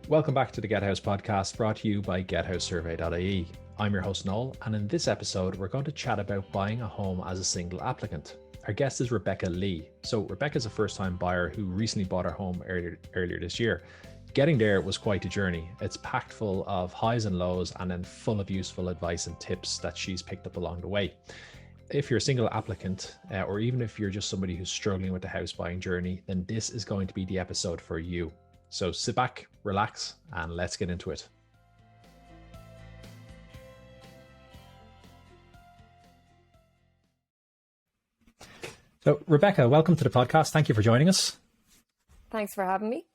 Welcome back to the Get House podcast, brought to you by GetHouseSurvey.ie. I'm your host Noel, and in this episode we're going to chat about buying a home as a single applicant. Our guest is Rebecca Lee. So Rebecca's a first-time buyer who recently bought her home earlier this year. Getting there was quite a journey. It's packed full of highs and lows, and then full of useful advice and tips that she's picked up along the way. If you're a single applicant, or even if you're just somebody who's struggling with the house buying journey, then this is going to be the episode for you. So sit back, relax, and let's get into it. So Rebecca, welcome to the podcast. Thank you for joining us. Thanks for having me.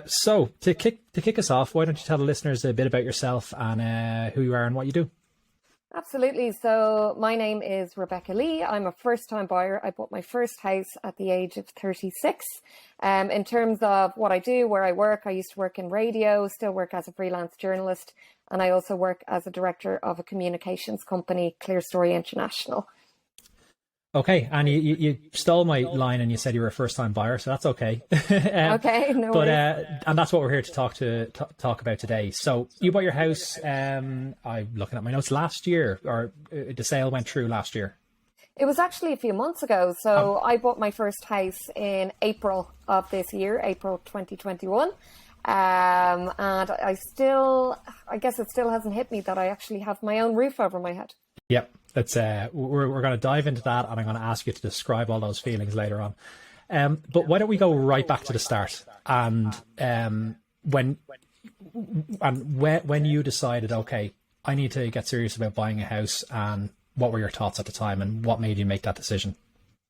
So to kick us off, why don't you tell the listeners a bit about yourself and who you are and what you do? Absolutely. So my name is Rebecca Lee. I'm a first-time buyer. I bought my first house at the age of 36. In terms of what I do, where I work, I used to work in radio, still work as a freelance journalist, and I also work as a director of a communications company, Clear Story International. Okay, and you stole my line and you said you were a first-time buyer, so that's okay. Okay, no worries. And that's what we're here to talk about today. So you bought your house, I'm looking at my notes, last year, or the sale went through last year? It was actually a few months ago. So I bought my first house in April of this year, April 2021. And I guess it still hasn't hit me that I actually have my own roof over my head. Yep. We're going to dive into that, and I'm going to ask you to describe all those feelings later on. But why don't we go right back to the start? And when you decided, okay, I need to get serious about buying a house, and what were your thoughts at the time, and what made you make that decision?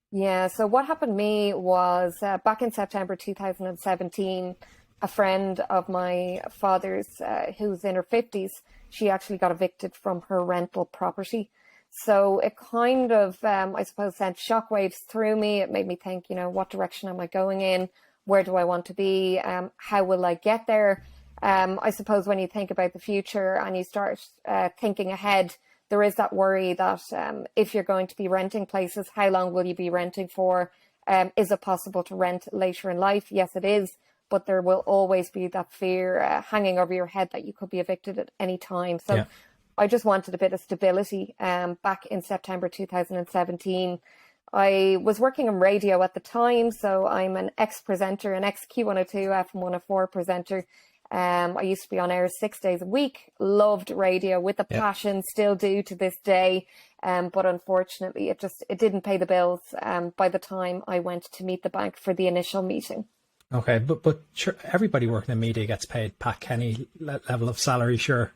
Yeah, so what happened to me was back in September 2017, a friend of my father's, who's in her 50s, she actually got evicted from her rental property. So it kind of, I suppose, sent shockwaves through me. It made me think, what direction am I going in? Where do I want to be? How will I get there? I suppose when you think about the future and you start thinking ahead, there is that worry that if you're going to be renting places, how long will you be renting for? Is it possible to rent later in life? Yes, it is. But there will always be that fear hanging over your head that you could be evicted at any time. So yeah. I just wanted a bit of stability. Back in September 2017, I was working on radio at the time. So I'm an ex-presenter, an ex-Q102, FM104 presenter. I used to be on air 6 days a week, loved radio with a passion, still do to this day. But unfortunately, it didn't pay the bills by the time I went to meet the bank for the initial meeting. Okay, but sure, everybody working in media gets paid Pat Kenny level of salary, sure.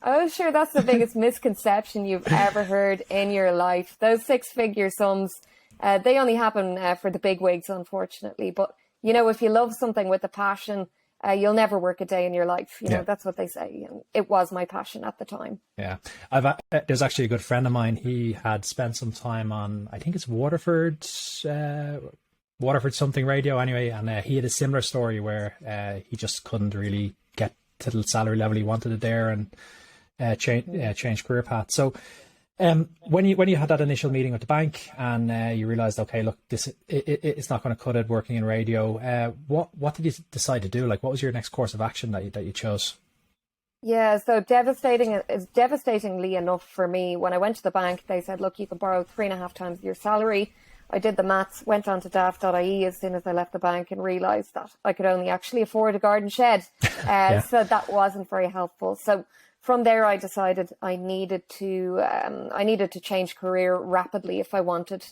Oh, sure, that's the biggest misconception you've ever heard in your life. Those six-figure sums, they only happen for the big wigs, unfortunately. But, if you love something with a passion, you'll never work a day in your life. That's what they say. And it was my passion at the time. Yeah, there's actually a good friend of mine. He had spent some time on, I think it's Waterford something radio anyway, and he had a similar story where he just couldn't really get to the salary level he wanted it there, and change career path. So when you had that initial meeting with the bank and you realized, okay, look, it's not going to cut it working in radio, what did you decide to do? Like, what was your next course of action that you chose? Yeah, so devastatingly enough for me, when I went to the bank, they said, look, you can borrow 3.5 times your salary. I did the maths, went on to daft.ie as soon as I left the bank and realised that I could only actually afford a garden shed. So that wasn't very helpful. So from there, I decided I needed to change career rapidly if I wanted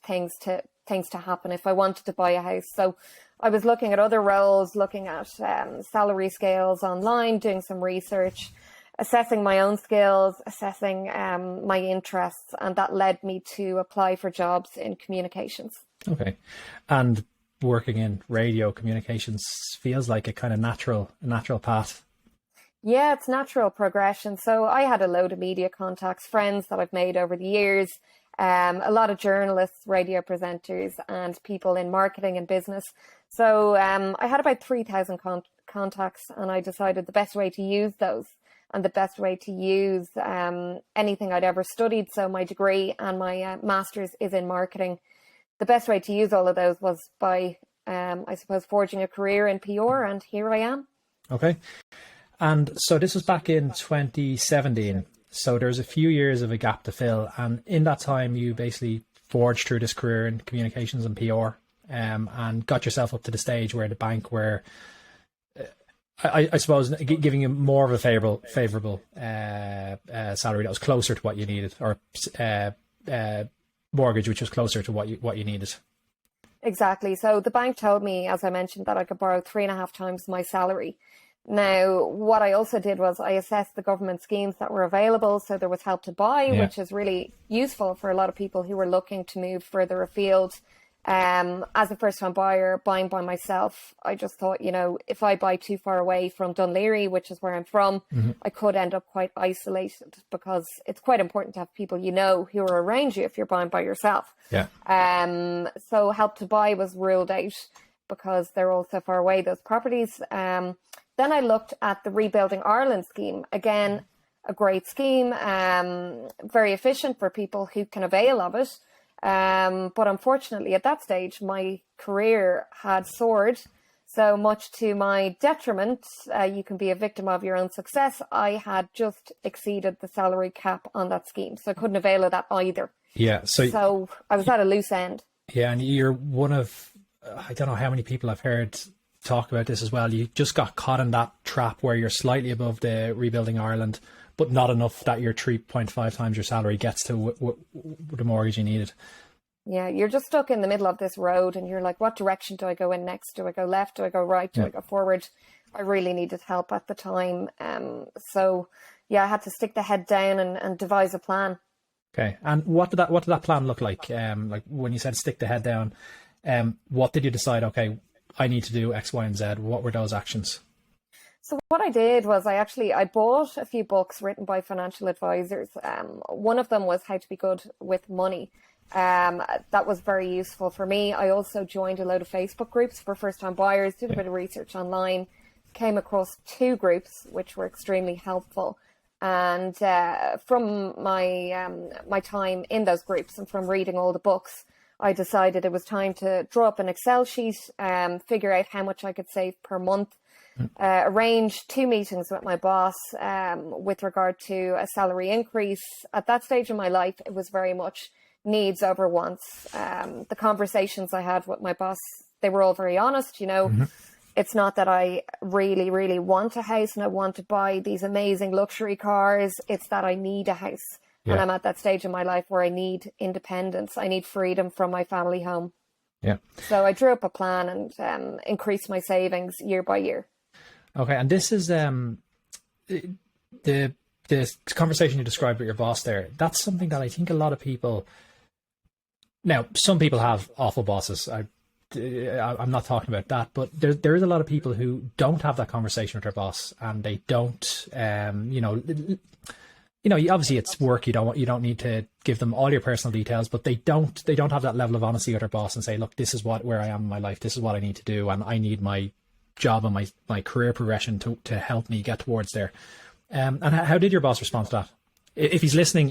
things to happen, if I wanted to buy a house. So I was looking at other roles, looking at salary scales online, doing some research, assessing my own skills, assessing my interests, and that led me to apply for jobs in communications. Okay. And working in radio communications feels like a kind of natural path. Yeah, it's natural progression. So I had a load of media contacts, friends that I've made over the years, a lot of journalists, radio presenters, and people in marketing and business. So I had about 3,000 contacts, and I decided the best way to use those and the best way to use anything I'd ever studied. So my degree and my master's is in marketing. The best way to use all of those was by, I suppose, forging a career in PR, and here I am. Okay. And so this was back in 2017. So there's a few years of a gap to fill. And in that time, you basically forged through this career in communications and PR, and got yourself up to the stage where the bank were, I suppose, giving you more of a favorable salary that was closer to what you needed, or mortgage, which was closer to what you needed. Exactly. So the bank told me, as I mentioned, that I could borrow 3.5 times my salary. Now, what I also did was I assessed the government schemes that were available. So there was Help to Buy, which is really useful for a lot of people who were looking to move further afield. As a first-time buyer, buying by myself, I just thought, if I buy too far away from Dunleary, which is where I'm from, I could end up quite isolated, because it's quite important to have people who are around you if you're buying by yourself. Yeah. So Help to Buy was ruled out because they're all so far away, those properties. Then I looked at the Rebuilding Ireland scheme. Again, a great scheme, very efficient for people who can avail of it. But unfortunately, at that stage, my career had soared so much to my detriment. You can be a victim of your own success. I had just exceeded the salary cap on that scheme, so I couldn't avail of that either. Yeah. So I was at a loose end. Yeah, and you're one of, I don't know how many people I've heard talk about this as well. You just got caught in that trap where you're slightly above the Rebuilding Ireland, but not enough that your 3.5 times your salary gets to the mortgage you needed. Yeah, you're just stuck in the middle of this road, and you're like, what direction do I go in next? Do I go left? Do I go right? Do I go forward? I really needed help at the time. So I had to stick the head down and devise a plan. Okay. And what did that plan look like? Like when you said stick the head down, what did you decide? Okay, I need to do X, Y, and Z. What were those actions? So what I did was I bought a few books written by financial advisors. One of them was How to Be Good with Money. That was very useful for me. I also joined a load of Facebook groups for first-time buyers, did a bit of research online, came across 2 groups which were extremely helpful. And from my time in those groups and from reading all the books, I decided it was time to draw up an Excel sheet, figure out how much I could save per month, arrange 2 meetings with my boss with regard to a salary increase. At that stage in my life, it was very much needs over wants. The conversations I had with my boss, they were all very honest. It's not that I really, really want a house and I want to buy these amazing luxury cars. It's that I need a house. Yeah. And I'm at that stage in my life where I need independence. I need freedom from my family home. Yeah. So I drew up a plan and increased my savings year by year. Okay. And this is the conversation you described with your boss there. That's something that I think a lot of people... Now, some people have awful bosses. I'm not talking about that, but there is a lot of people who don't have that conversation with their boss, and they don't, obviously it's work. You don't need to give them all your personal details, but they don't have that level of honesty with their boss and say, look, this is where I am in my life. This is what I need to do, and I need my job and my career progression to help me get towards there. And how did your boss respond to that? If he's listening,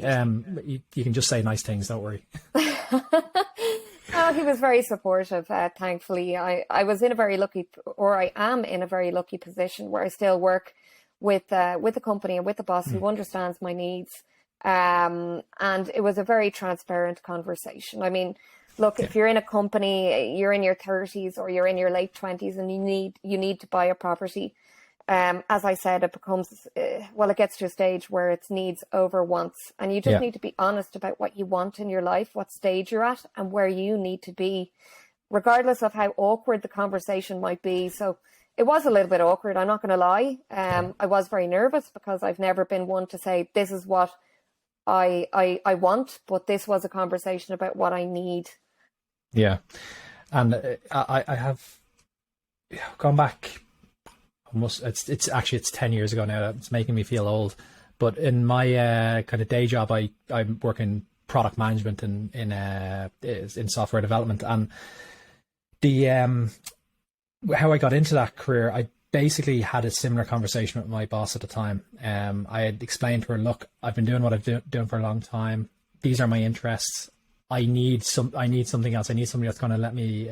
you can just say nice things. Don't worry. Oh, he was very supportive, thankfully. I was in a very lucky, or I am in a very lucky position where I still work with a company and with a boss who understands my needs. And it was a very transparent conversation. I mean, look, if you're in a company, you're in your 30s or you're in your late 20s and you need to buy a property. As I said, it becomes, it gets to a stage where it's needs over wants, and you just need to be honest about what you want in your life, what stage you're at, and where you need to be, regardless of how awkward the conversation might be. So it was a little bit awkward, I'm not going to lie. I was very nervous because I've never been one to say, this is what I want, but this was a conversation about what I need. Yeah. And I have gone back. It's 10 years ago now. It's making me feel old, but in my kind of day job, I work in product management and in software development. And the how I got into that career, I basically had a similar conversation with my boss at the time. I had explained to her, look, I've been doing what I've been doing for a long time. These are my interests. I need something else. I need somebody that's going to let me.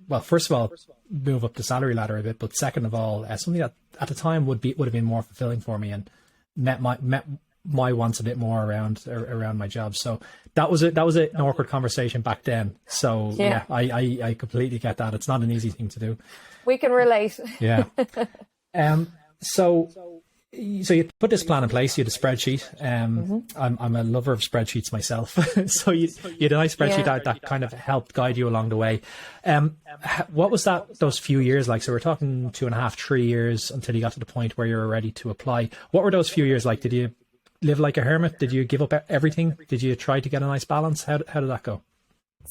Well, first of all, move up the salary ladder a bit, but second of all, something that at the time would have been more fulfilling for me and met my wants a bit more around my job. So that was an awkward conversation back then. So yeah, I completely get that. It's not an easy thing to do. We can relate. Yeah. So you put this plan in place. You had a spreadsheet. I'm a lover of spreadsheets myself. So you had a nice spreadsheet that kind of helped guide you along the way. What was those few years like? So we're talking 2.5, 3 years until you got to the point where you were ready to apply. What were those few years like? Did you live like a hermit? Did you give up everything? Did you try to get a nice balance? How did that go?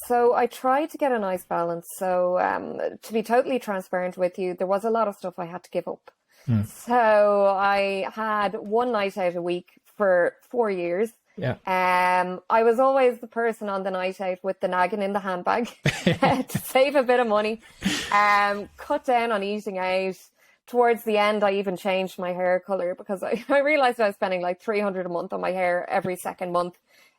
So I tried to get a nice balance. So to be totally transparent with you, there was a lot of stuff I had to give up. So I had one night out a week for 4 years. Yeah. I was always the person on the night out with the nagging in the handbag to save a bit of money. Cut down on eating out. Towards the end, I even changed my hair color because I realized I was spending like $300 a month on my hair every second month.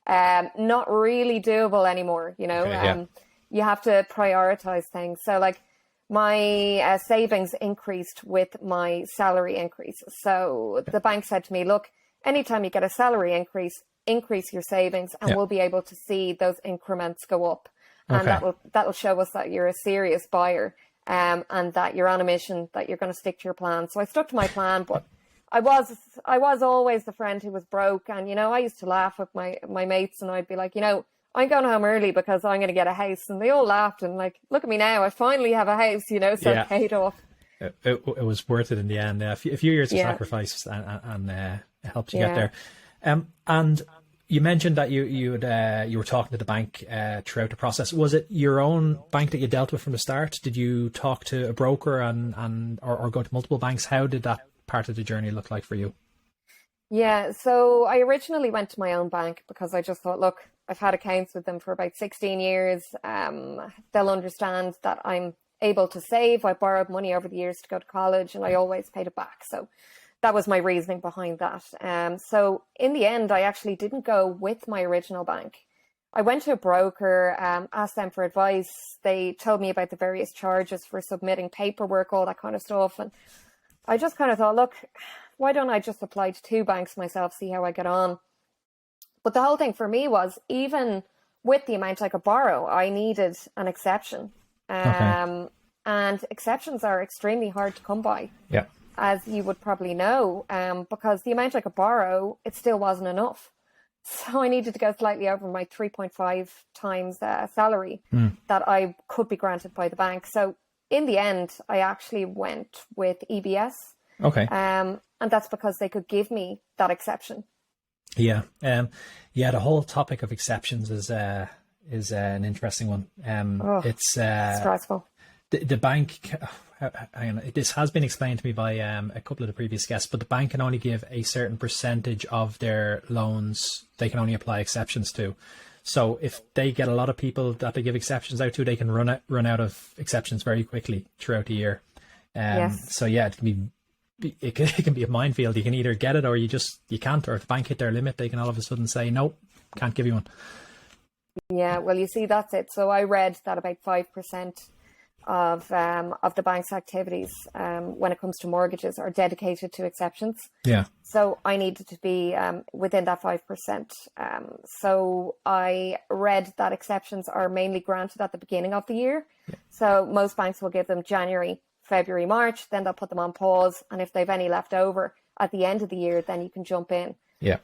Not really doable anymore, you know. Okay, you have to prioritize things. So like my savings increased with my salary increases. So the bank said to me, look, anytime you get a salary increase your savings and we'll be able to see those increments go up. And that'll show us that you're a serious buyer and that you're on a mission, that you're going to stick to your plan. So I stuck to my plan, but I was always the friend who was broke. And, you know, I used to laugh with my mates and I'd be like, you know, I'm going home early because I'm going to get a house. And they all laughed and like, look at me now, I finally have a house, you know, so it paid off. It was worth it in the end. A few years of sacrifice and it helped you get there. And you mentioned that you were talking to the bank throughout the process. Was it your own bank that you dealt with from the start? Did you talk to a broker or go to multiple banks? How did that part of the journey look like for you? Yeah, so I originally went to my own bank because I just thought, look, I've had accounts with them for about 16 years. They'll understand that I'm able to save. I borrowed money over the years to go to college and I always paid it back. So that was my reasoning behind that. So in the end, I actually didn't go with my original bank. I went to a broker, asked them for advice. They told me about the various charges for submitting paperwork, all that kind of stuff. And I just kind of thought, look, why don't I just apply to 2 banks myself, see how I get on? But the whole thing for me was, even with the amount I could borrow, I needed an exception. And exceptions are extremely hard to come by. Yeah. As you would probably know, because the amount I could borrow, it still wasn't enough. So I needed to go slightly over my 3.5 times salary that I could be granted by the bank. So in the end, I actually went with EBS. Okay. And that's because they could give me that exception. Yeah. The whole topic of exceptions is an interesting one. It's stressful. The bank, this has been explained to me by a couple of the previous guests, but the bank can only give a certain percentage of their loans. They can only apply exceptions to. So if they get a lot of people that they give exceptions out to, they can run out of exceptions very quickly throughout the year. Yes. So yeah, it can be a minefield. You can either get it or you can't, or if the bank hit their limit, they can all of a sudden say, nope, can't give you one. Yeah, well, you see, that's it. So I read that about 5% of the bank's activities when it comes to mortgages are dedicated to exceptions. Yeah. So I needed to be within that 5%. So I read that exceptions are mainly granted at the beginning of the year. Yeah. So most banks will give them January, February, March, then they'll put them on pause. And if they've any left over at the end of the year, then you can jump in. Yeah.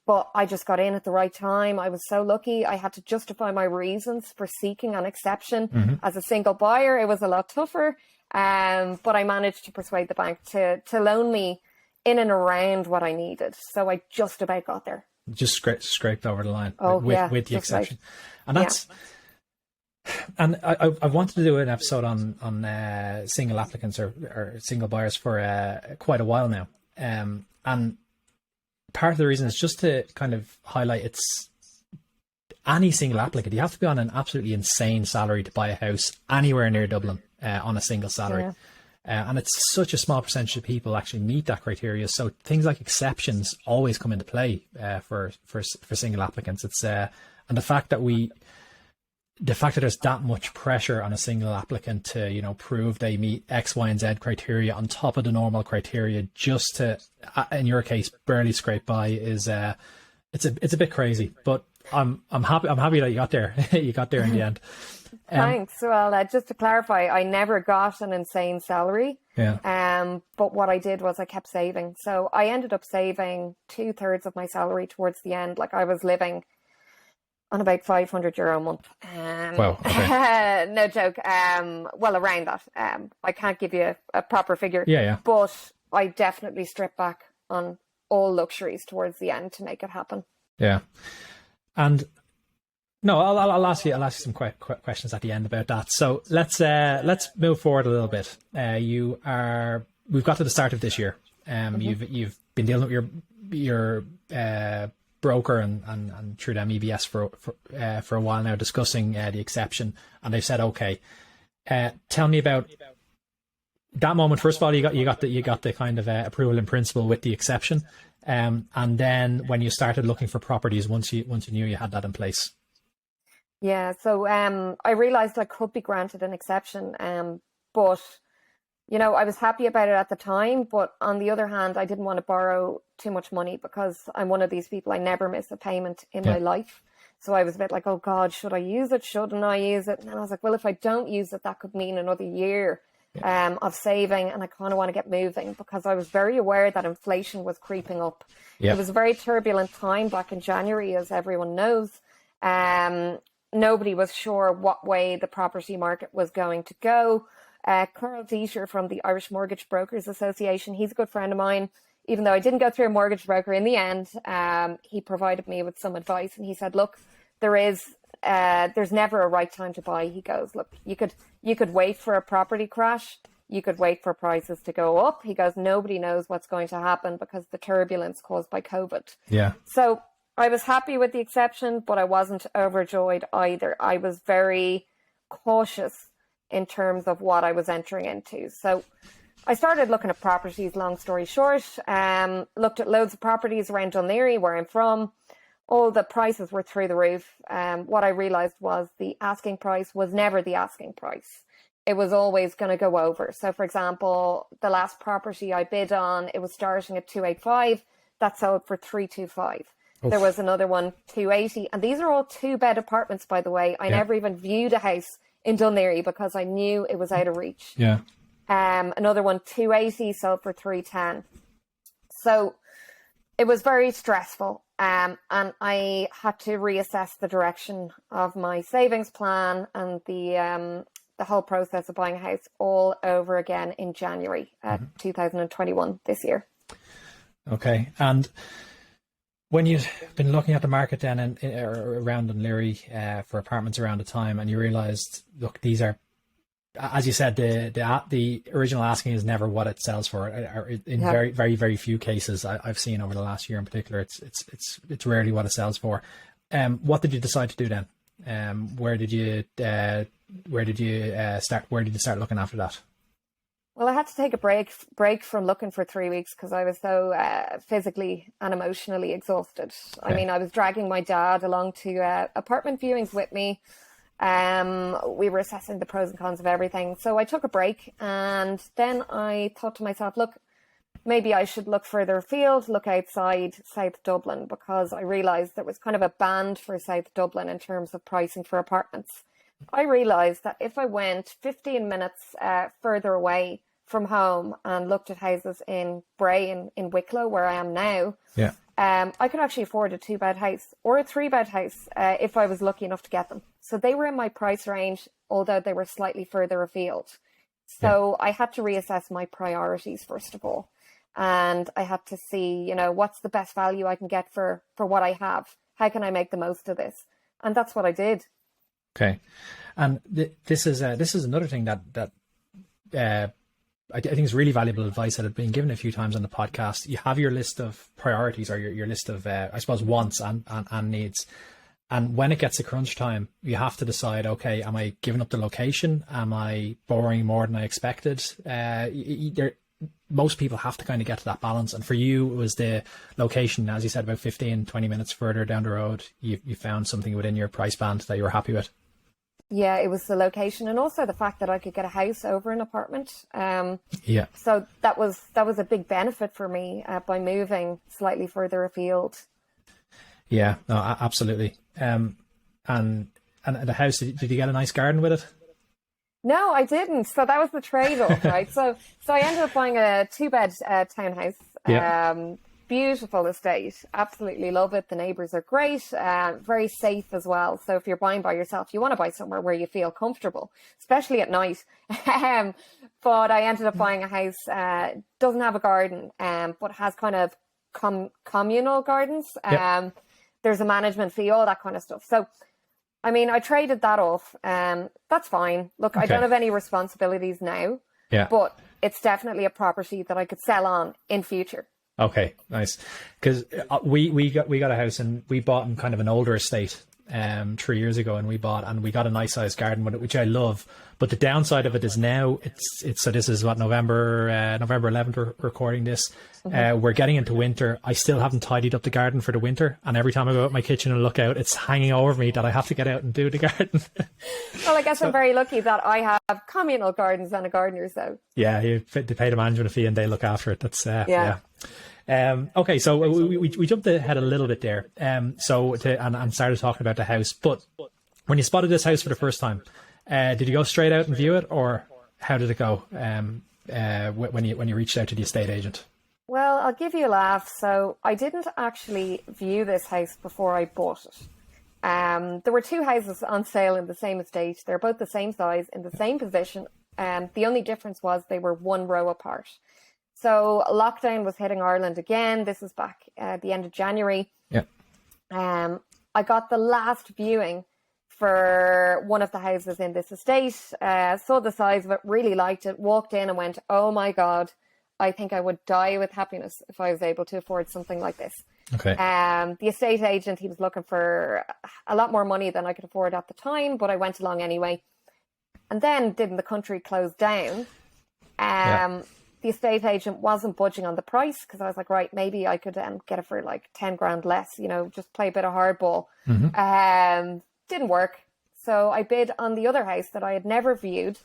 But I just got in at the right time. I was so lucky. I had to justify my reasons for seeking an exception. As a single buyer, it was a lot tougher. But I managed to persuade the bank to loan me in and around what I needed. So I just about got there. Just scraped over the line with the exception. Right. And that's... Yeah. And I wanted to do an episode on single applicants or single buyers for quite a while now. And part of the reason is just to kind of highlight it's any single applicant. You have to be on an absolutely insane salary to buy a house anywhere near Dublin on a single salary. Yeah. And it's such a small percentage of people actually meet that criteria. So things like exceptions always come into play for single applicants. It's and the fact that the fact that there's that much pressure on a single applicant to, you know, prove they meet X, Y, and Z criteria on top of the normal criteria just to, in your case, barely scrape by is it's a bit crazy. But I'm happy that you got there. You got there in the end. Thanks. Well, just to clarify, I never got an insane salary. Yeah. But what I did was I kept saving. So I ended up saving 2/3 of my salary towards the end. Like I was living on about €500 a month. Wow. Okay. No joke. Well, around that. I can't give you a proper figure. Yeah. But I definitely stripped back on all luxuries towards the end to make it happen. Yeah. And no, I'll ask you some questions at the end about that. So let's move forward a little bit. We've got to the start of this year. You've been dealing with your broker and through them EBS for a while now, discussing the exception, and they've said okay. Tell me about that moment. First of all, you got the kind of approval in principle with the exception, and then when you started looking for properties once you knew you had that in place. Yeah, so I realised I could be granted an exception, but you know, I was happy about it at the time, but on the other hand, I didn't want to borrow too much money because I'm one of these people, I never miss a payment in my life. So I was a bit like, oh God, should I use it? Shouldn't I use it? And I was like, well, if I don't use it, that could mean another year of saving, and I kind of want to get moving because I was very aware that inflation was creeping up. It was a very turbulent time back in January, as everyone knows. Nobody was sure what way the property market was going to go. Carl Dieter from the Irish Mortgage Brokers Association, he's a good friend of mine. Even though I didn't go through a mortgage broker in the end, he provided me with some advice, and he said, look, there's never a right time to buy. He goes, look, you could wait for a property crash. You could wait for prices to go up. He goes, nobody knows what's going to happen because the turbulence caused by COVID. Yeah. So I was happy with the exception, but I wasn't overjoyed either. I was very cautious in terms of what I was entering into. So I started looking at properties, long story short, looked at loads of properties around Dún Laoghaire, where I'm from. All the prices were through the roof. What I realised was the asking price was never the asking price. It was always going to go over. So for example, the last property I bid on, it was starting at 285. That sold for 325. Oof. There was another one, 280. And these are all 2-bed apartments, by the way. I never even viewed a house in Dún Laoghaire because I knew it was out of reach. Yeah. Another one, 280, sold for 310. So it was very stressful. And I had to reassess the direction of my savings plan and the whole process of buying a house all over again in January 2021 this year. Okay. And when you've been looking at the market then around Dún Laoghaire for apartments around the time, and you realised, look, these are, as you said, the original asking is never what it sells for. In very, very, very few cases I've seen over the last year in particular, it's rarely what it sells for. What did you decide to do then? Where did you start looking after that? Well, I had to take a break from looking for 3 weeks because I was so physically and emotionally exhausted. Okay. I mean, I was dragging my dad along to apartment viewings with me. We were assessing the pros and cons of everything. So I took a break, and then I thought to myself, look, maybe I should look further afield, look outside South Dublin, because I realised there was kind of a band for South Dublin in terms of pricing for apartments. I realised that if I went 15 minutes further away from home and looked at houses in Bray in Wicklow, where I am now, I could actually afford a 2-bed house or a 3-bed house if I was lucky enough to get them. So they were in my price range, although they were slightly further afield. So I had to reassess my priorities, first of all. And I had to see, you know, what's the best value I can get for what I have? How can I make the most of this? And that's what I did. Okay. And this is another thing that I think is really valuable advice that had been given a few times on the podcast. You have your list of priorities, or your list of, I suppose, wants and needs. And when it gets to crunch time, you have to decide, okay, am I giving up the location? Am I borrowing more than I expected? Most people have to kind of get to that balance. And for you, it was the location, as you said, about 15, 20 minutes further down the road, you found something within your price band that you were happy with. Yeah, it was the location, and also the fact that I could get a house over an apartment. Yeah. So that was a big benefit for me by moving slightly further afield. Yeah, no, absolutely. And the house, did you get a nice garden with it? No, I didn't. So that was the trade-off, right? So I ended up buying a 2-bed townhouse. Yeah. Beautiful estate. Absolutely love it. The neighbours are great. Very safe as well. So if you're buying by yourself, you want to buy somewhere where you feel comfortable, especially at night. But I ended up buying a house, doesn't have a garden, but has kind of communal gardens. Yep. There's a management fee, all that kind of stuff. So, I mean, I traded that off. That's fine. Look, I don't have any responsibilities now. Yeah. But it's definitely a property that I could sell on in future. Okay, nice. Because we got a house, and we bought in kind of an older estate 3 years ago, and we got a nice sized garden with it, which I love. But the downside of it is now it's so this is what November 11th we're recording this. We're getting into winter. I still haven't tidied up the garden for the winter, and every time I go out my kitchen and look out, it's hanging over me that I have to get out and do the garden. Well, I guess I'm very lucky that I have communal gardens and a gardener. So yeah, you pay the management fee and they look after it. That's yeah. Okay, so we jumped ahead a little bit there. And started talking about the house. But when you spotted this house for the first time, did you go straight out and view it, or how did it go? When you reached out to the estate agent? Well, I'll give you a laugh. So I didn't actually view this house before I bought it. There were 2 houses on sale in the same estate. They're both the same size, in the same position. The only difference was they were 1 row apart. So lockdown was hitting Ireland again. This was back at the end of January. Yeah. I got the last viewing for one of the houses in this estate. Saw the size of it, really liked it, walked in and went, oh my God, I think I would die with happiness if I was able to afford something like this. Okay. The estate agent, he was looking for a lot more money than I could afford at the time, but I went along anyway. And then didn't the country close down? The estate agent wasn't budging on the price, because I was like, right, maybe I could get it for like 10 grand less, just play a bit of hardball. Didn't work. So I bid on the other house that I had never viewed.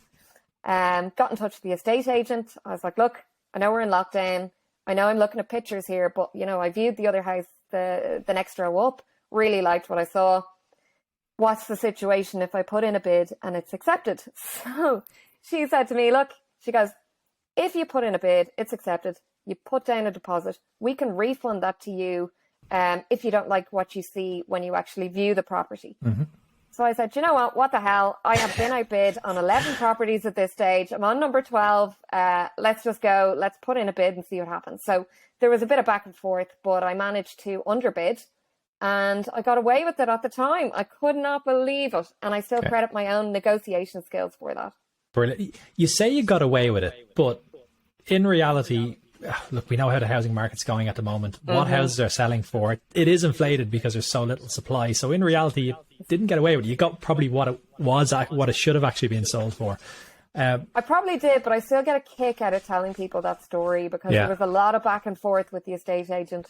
Got in touch with the estate agent. I was like, look, I know we're in lockdown. I know I'm looking at pictures here, but I viewed the other house, the next row up, really liked what I saw. What's the situation if I put in a bid and it's accepted? So she said to me, look, she goes, if you put in a bid, it's accepted. You put down a deposit. We can refund that to you if you don't like what you see when you actually view the property. So I said, you know what the hell? I have been outbid on 11 properties at this stage. I'm on number 12. Let's just go. Let's put in a bid and see what happens. So there was a bit of back and forth, but I managed to underbid, and I got away with it at the time. I could not believe it. And I still credit my own negotiation skills for that. Brilliant. You say you got away with it, but in reality, look, we know how the housing market's going at the moment. What houses are selling for? It is inflated because there's so little supply. So in reality, you didn't get away with it. You got probably what it should have actually been sold for. I probably did, but I still get a kick out of telling people that story, because there was a lot of back and forth with the estate agent.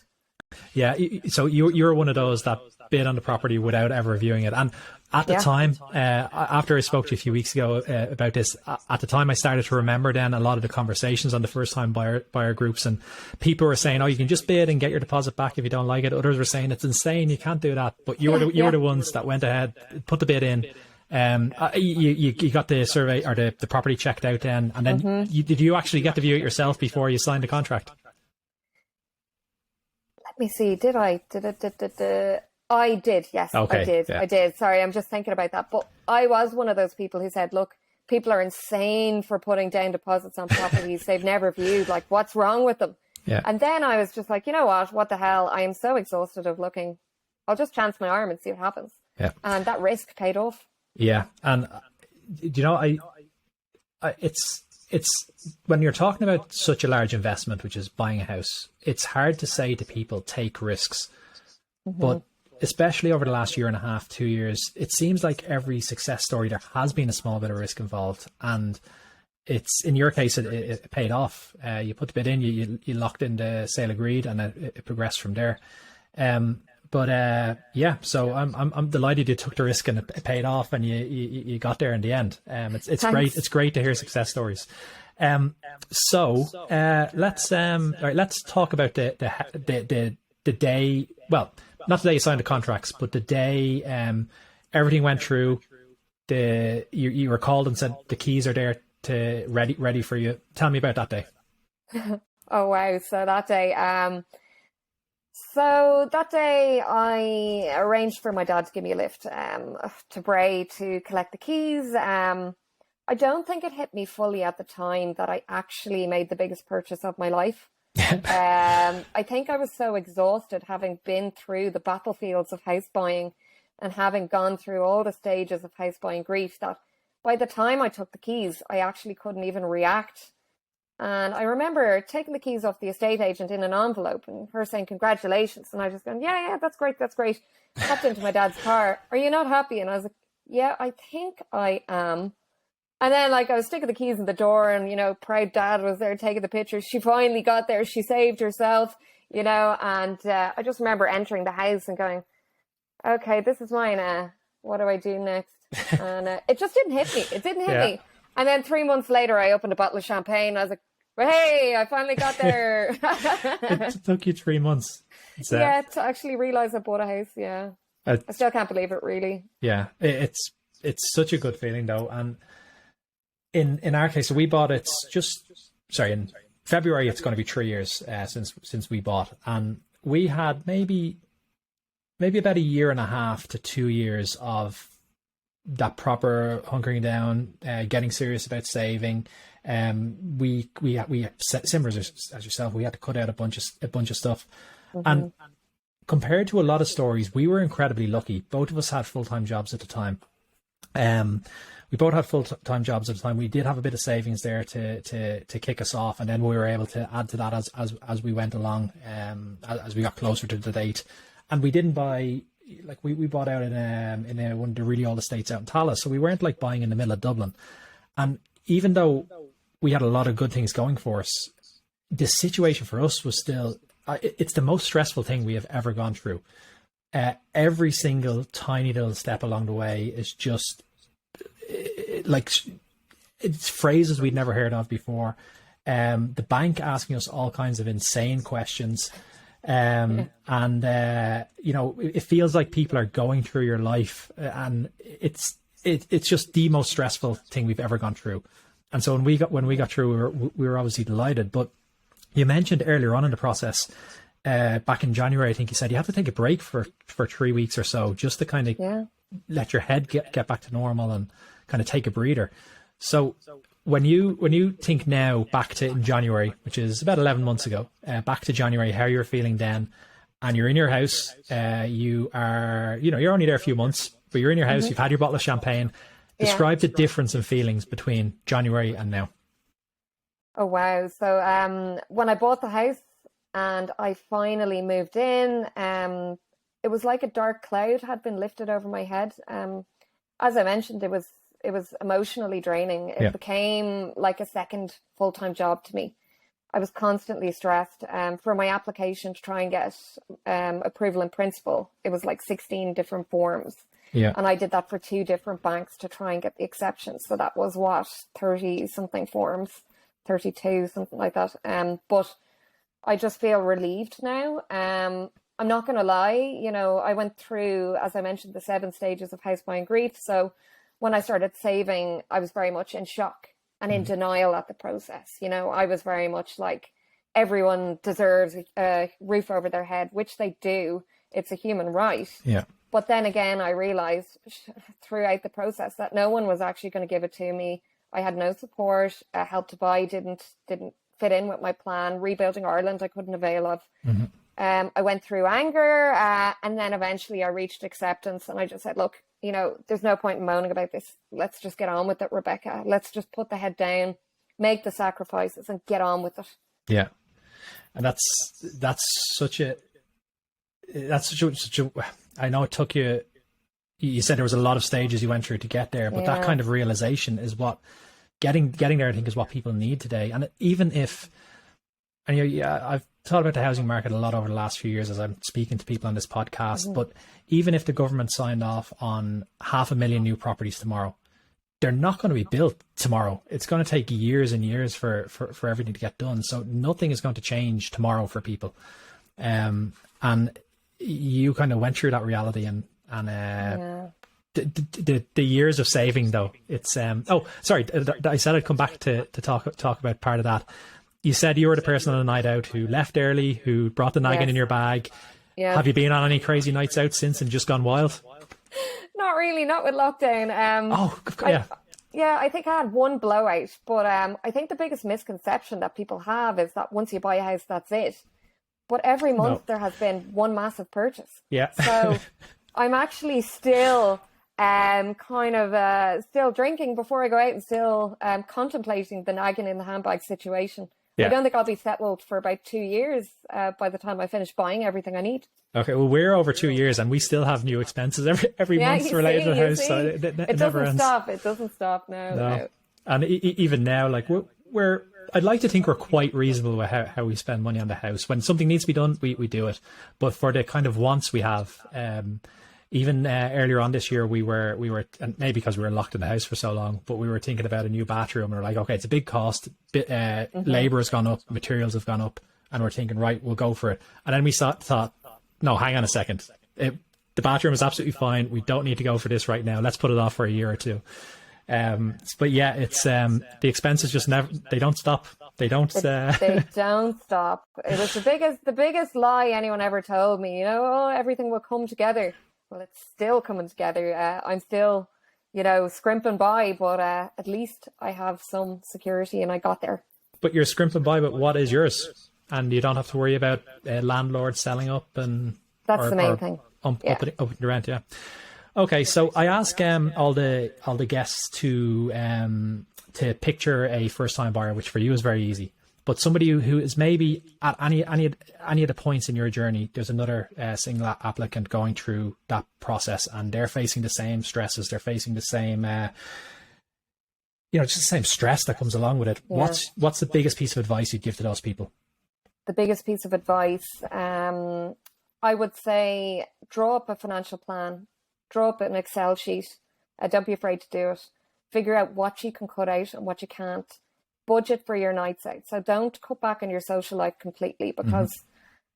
Yeah, so you're one of those that bid on the property without ever viewing it. And at the time, after I spoke to you a few weeks ago about this, at the time I started to remember then a lot of the conversations on the first time buyer groups, and people were saying, oh, you can just bid and get your deposit back if you don't like it. Others were saying it's insane, you can't do that. But you were the ones that went ahead, put the bid in. You got the survey or the property checked out then, and then did you actually get to view it yourself before you signed the contract? Let me see. Did I? I did. Yes, okay, I did. Yeah. I did. Sorry, I'm just thinking about that. But I was one of those people who said, look, people are insane for putting down deposits on properties they've never viewed. Like, what's wrong with them? Yeah. And then I was just like, you know what the hell? I am so exhausted of looking. I'll just chance my arm and see what happens. Yeah. And that risk paid off. Yeah. And, it's when you're talking about such a large investment, which is buying a house, it's hard to say to people, take risks. But especially over the last year and a half, 2 years, it seems like every success story, there has been a small bit of risk involved. And it's, in your case, it paid off. You put the bid in, you locked in the sale agreed, and it progressed from there. But yeah, so I'm delighted you took the risk and it paid off, and you got there in the end. It's great. It's great to hear success stories. So let's talk about the day. Well, not the day you signed the contracts, but the day everything went through. You were called and said the keys are there to ready for you. Tell me about that day. Oh wow! So that day, I arranged for my dad to give me a lift to Bray to collect the keys. I don't think it hit me fully at the time that I actually made the biggest purchase of my life. I think I was so exhausted, having been through the battlefields of house buying and having gone through all the stages of house buying grief, that by the time I took the keys, I actually couldn't even react. And I remember taking the keys off the estate agent in an envelope and her saying, "Congratulations." And I just going, yeah, that's great. Hopped into my dad's car. "Are you not happy?" And I was like, "Yeah, I think I am." And then I was sticking the keys in the door, and, proud dad was there taking the pictures. She finally got there. She saved herself, and I just remember entering the house and going, "Okay, this is mine. What do I do next?" And it just didn't hit me. It didn't hit me. And then 3 months later, I opened a bottle of champagne. I was like, well, "Hey, I finally got there." It took you 3 months. To actually realize I bought a house. Yeah. I still can't believe it, really. Yeah, it's such a good feeling, though. And in our case, so we bought it in February. It's going to be 3 years since we bought, and we had maybe about a year and a half to 2 years of that proper hunkering down, getting serious about saving. We similar as yourself, we had to cut out a bunch of stuff. Mm-hmm. And compared to a lot of stories, we were incredibly lucky. Both of us had full-time jobs at the time. We both had full-time jobs at the time. We did have a bit of savings there to kick us off, and then we were able to add to that as we went along, as we got closer to the date. And we didn't buy, we bought out in one of the really old estates out in Tallaght, so we weren't buying in the middle of Dublin. And even though we had a lot of good things going for us, the situation for us was still, it's the most stressful thing we have ever gone through. Every single tiny little step along the way is just it's phrases we'd never heard of before. The bank asking us all kinds of insane questions. And it feels like people are going through your life, and it's just the most stressful thing we've ever gone through. And so when we got through, we were obviously delighted. But you mentioned earlier on in the process, back in January, I think you said you have to take a break for 3 weeks or so, just to kind of let your head get back to normal and kind of take a breather. So when you think now back to in January, which is about 11 months ago, back to January, how you're feeling then, and you're in your house, you are, you're only there a few months, but you're in your house, mm-hmm. You've had your bottle of champagne. Describe the difference in feelings between January and now. Oh, wow. So when I bought the house and I finally moved in, it was like a dark cloud had been lifted over my head. As I mentioned, it was emotionally draining. It became like a second full-time job to me. I was constantly stressed. For my application to try and get approval in principle, it was like 16 different forms. Yeah. And I did that for 2 different banks to try and get the exceptions. So that was 30 something forms, 32, something like that. But I just feel relieved now. I'm not going to lie, I went through, as I mentioned, the 7 stages of house buying grief. So when I started saving, I was very much in shock and in denial at the process. I was very much like, everyone deserves a roof over their head, which they do. It's a human right. Yeah. But then again, I realized throughout the process that no one was actually going to give it to me. I had no support. Help to Buy didn't fit in with my plan. Rebuilding Ireland, I couldn't avail of. Mm-hmm. I went through anger, and then eventually I reached acceptance, and I just said, look, there's no point in moaning about this. Let's just get on with it, Rebecca. Let's just put the head down, make the sacrifices, and get on with it. Yeah. And that's such a I know it took you said there was a lot of stages you went through to get there, but that kind of realization is what getting there, I think, is what people need today. And even if And yeah, I've thought about the housing market a lot over the last few years as I'm speaking to people on this podcast. But even if the government signed off on 500,000 new properties tomorrow, they're not going to be built tomorrow. It's going to take years and years for everything to get done. So nothing is going to change tomorrow for people. And you kind of went through that reality, and the years of saving though, it's sorry, I said I'd come back to talk about part of that. You said you were the person on a night out who left early, who brought the noggin in your bag. Yeah. Have you been on any crazy nights out since and just gone wild? Not really, not with lockdown. I think I had one blowout, but I think the biggest misconception that people have is that once you buy a house, that's it. But every month there has been one massive purchase. Yeah. So I'm actually still still drinking before I go out and still contemplating the nagging in the handbag situation. Yeah. I don't think I'll be settled for about 2 years by the time I finish buying everything I need. Okay, well, we're over 2 years and we still have new expenses every month related to the house. So it never ends. It doesn't stop. No. And even now, like I'd like to think we're quite reasonable with how we spend money on the house. When something needs to be done, we do it. But for the kind of wants we have, even earlier on this year, we were, and maybe because we were locked in the house for so long, but we were thinking about a new bathroom, and we're like, okay, it's a big cost. Labor has gone up, materials have gone up, and we're thinking, right, we'll go for it. And then we thought, no, hang on a second. The bathroom is absolutely fine. We don't need to go for this right now. Let's put it off for a year or two. But yeah, it's the expenses just they don't stop. They don't stop. It was the biggest lie anyone ever told me, everything will come together. Well, it's still coming together. I'm still, scrimping by, but at least I have some security and I got there. But you're scrimping by, but what is yours? And you don't have to worry about landlords selling up that's the main thing. Up the rent, yeah. Okay, so I ask all the guests to picture a first-time buyer, which for you is very easy. But somebody who is maybe at any of the points in your journey, there's another single applicant going through that process, and they're facing the same stresses. They're facing the same, just the same stress that comes along with it. Yeah. What's the biggest piece of advice you'd give to those people? The biggest piece of advice, I would say, draw up a financial plan. Draw up an Excel sheet. Don't be afraid to do it. Figure out what you can cut out and what you can't. Budget for your nights out. So don't cut back on your social life completely, because,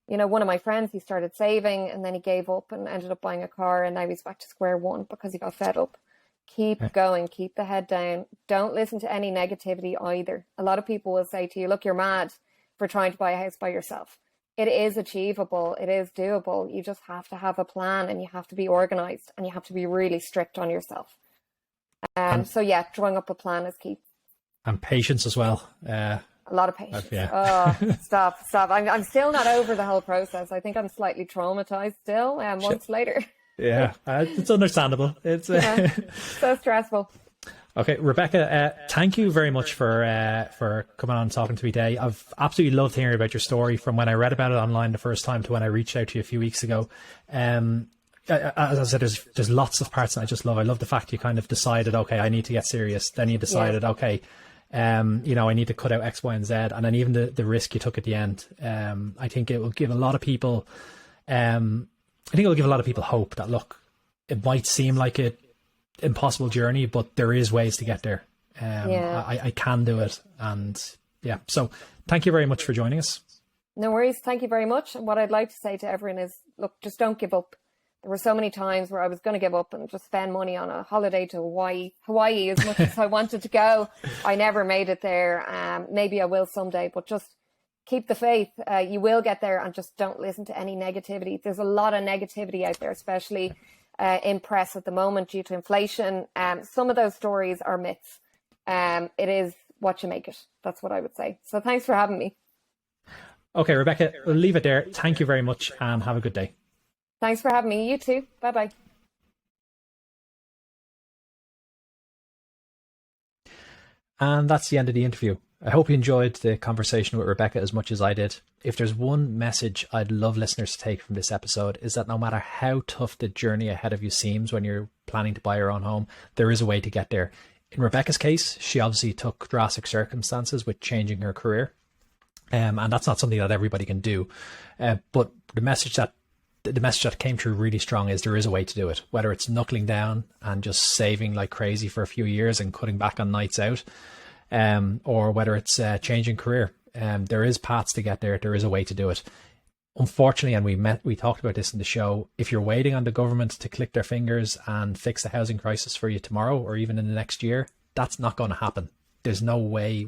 one of my friends, he started saving and then he gave up and ended up buying a car, and now he's back to square one because he got fed up. Keep going. Keep the head down. Don't listen to any negativity either. A lot of people will say to you, look, you're mad for trying to buy a house by yourself. It is achievable. It is doable. You just have to have a plan, and you have to be organized, and you have to be really strict on yourself. Drawing up a plan is key. And patience as well. A lot of patience. Stop. I'm still not over the whole process. I think I'm slightly traumatized still, months later. Yeah, it's understandable. It's so stressful. Okay, Rebecca, thank you very much for coming on and talking to me today. I've absolutely loved hearing about your story, from when I read about it online the first time to when I reached out to you a few weeks ago. As I said, there's lots of parts that I just love. I love the fact you kind of decided, okay, I need to get serious. Then you decided, okay, I need to cut out X, Y, and Z. And then even the risk you took at the end. I think it will give a lot of people, hope that, look, it might seem like an impossible journey, but there is ways to get there. I can do it. And so thank you very much for joining us. No worries. Thank you very much. And what I'd like to say to everyone is, look, just don't give up. There were so many times where I was going to give up and just spend money on a holiday to Hawaii as much as I wanted to go. I never made it there. Maybe I will someday, but just keep the faith. You will get there, and just don't listen to any negativity. There's a lot of negativity out there, especially in press at the moment due to inflation. Some of those stories are myths. It is what you make it. That's what I would say. So thanks for having me. Okay, Rebecca, we'll leave it there. Thank you very much, and have a good day. Thanks for having me. You too. Bye-bye. And that's the end of the interview. I hope you enjoyed the conversation with Rebecca as much as I did. If there's one message I'd love listeners to take from this episode, is that no matter how tough the journey ahead of you seems when you're planning to buy your own home, there is a way to get there. In Rebecca's case, she obviously took drastic circumstances with changing her career. And that's not something that everybody can do. But the message that came through really strong is there is a way to do it, whether it's knuckling down and just saving like crazy for a few years and cutting back on nights out, or whether it's changing career. There is paths to get there. There is a way to do it. Unfortunately, and we talked about this in the show, if you're waiting on the government to click their fingers and fix the housing crisis for you tomorrow or even in the next year, that's not going to happen. There's no way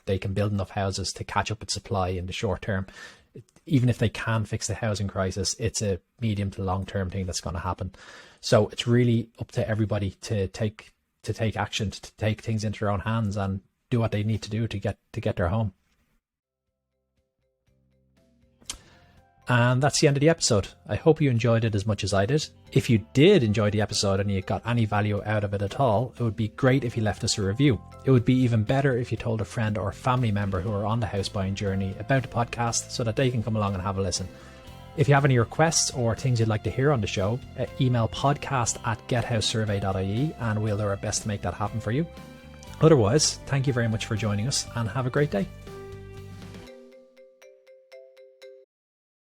they can build enough houses to catch up with supply in the short term. Even if they can fix the housing crisis, it's a medium to long term thing that's going to happen. So it's really up to everybody to take action, to take things into their own hands and do what they need to do to get their home. And that's the end of the episode. I hope you enjoyed it as much as I did. If you did enjoy the episode and you got any value out of it at all, it would be great if you left us a review. It would be even better if you told a friend or family member who are on the house buying journey about the podcast so that they can come along and have a listen. If you have any requests or things you'd like to hear on the show, email podcast@gethousesurvey.ie and we'll do our best to make that happen for you. Otherwise, thank you very much for joining us and have a great day.